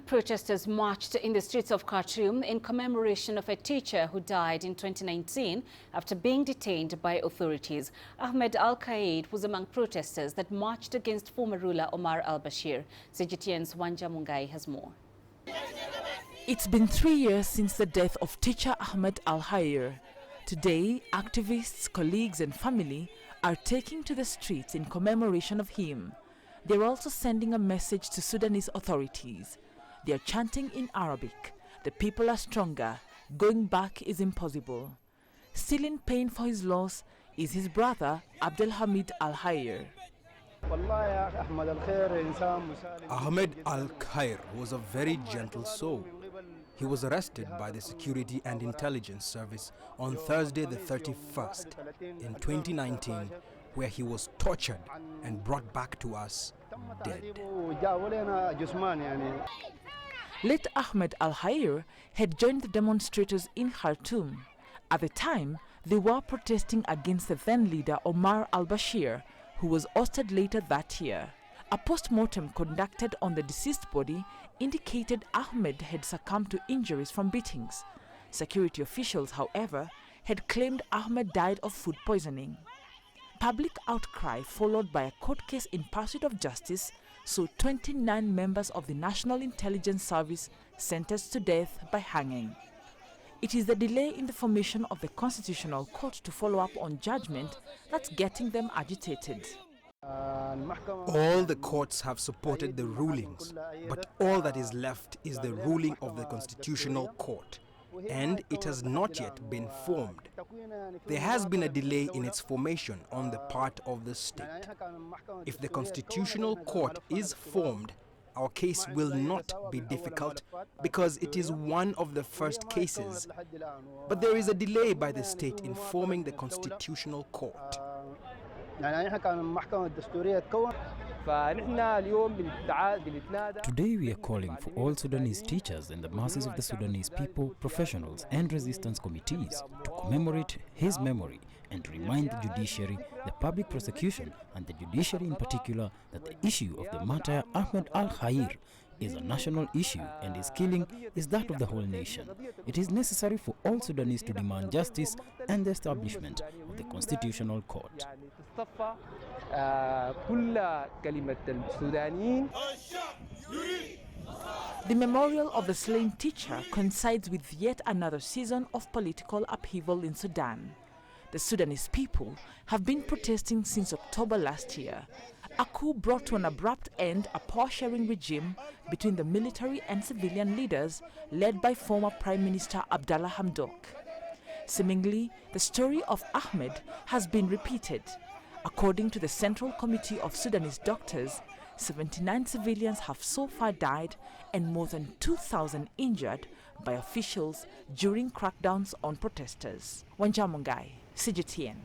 Protesters marched in the streets of Khartoum in commemoration of a teacher who died in 2019 after being detained by authorities. Ahmed Al-Khaid was among protesters that marched against former ruler Omar Al-Bashir. CGTN's Wanja Mungai has more. It's been 3 years since the death of teacher Ahmed Al-Khaid. Today, activists, colleagues and family are taking to the streets in commemoration of him. They're also sending a message to Sudanese authorities. They are chanting in Arabic, "The people are stronger, going back is impossible." Still in pain for his loss is his brother Ahmed Al-Khaid. Ahmed Al-Khaid was a very gentle soul. He was arrested by the Security and Intelligence Service on Thursday the 31st in 2019, where he was tortured and brought back to us dead. Late Ahmed Al-Khaid had joined the demonstrators in Khartoum. At the time, they were protesting against the then leader Omar Al-Bashir, who was ousted later that year. A post-mortem conducted on the deceased body indicated Ahmed had succumbed to injuries from beatings. Security officials, however, had claimed Ahmed died of food poisoning. Public outcry followed by a court case in pursuit of justice saw 29 members of the National Intelligence Service sentenced to death by hanging. It is the delay in the formation of the Constitutional Court to follow up on judgment that's getting them agitated. All the courts have supported the rulings, but all that is left is the ruling of the Constitutional Court, and it has not yet been formed. There has been a delay in its formation on the part of the state. If the Constitutional Court is formed, our case will not be difficult because it is one of the first cases. But there is a delay by the state in forming the Constitutional Court. Today we are calling for all Sudanese teachers and the masses of the Sudanese people, professionals and resistance committees to commemorate his memory and to remind the judiciary, the public prosecution and the judiciary in particular that the issue of the martyr Ahmed Al-Khaid is a national issue and his killing is that of the whole nation. It is necessary for all Sudanese to demand justice and the establishment of the Constitutional Court. The memorial of the slain teacher coincides with yet another season of political upheaval in Sudan. The Sudanese people have been protesting since October last year. A coup brought to an abrupt end a power-sharing regime between the military and civilian leaders led by former Prime Minister Abdallah Hamdok. Seemingly, the story of Ahmed has been repeated. According to the Central Committee of Sudanese Doctors, 79 civilians have so far died and more than 2,000 injured by officials during crackdowns on protesters. Wanja Mungai, CGTN.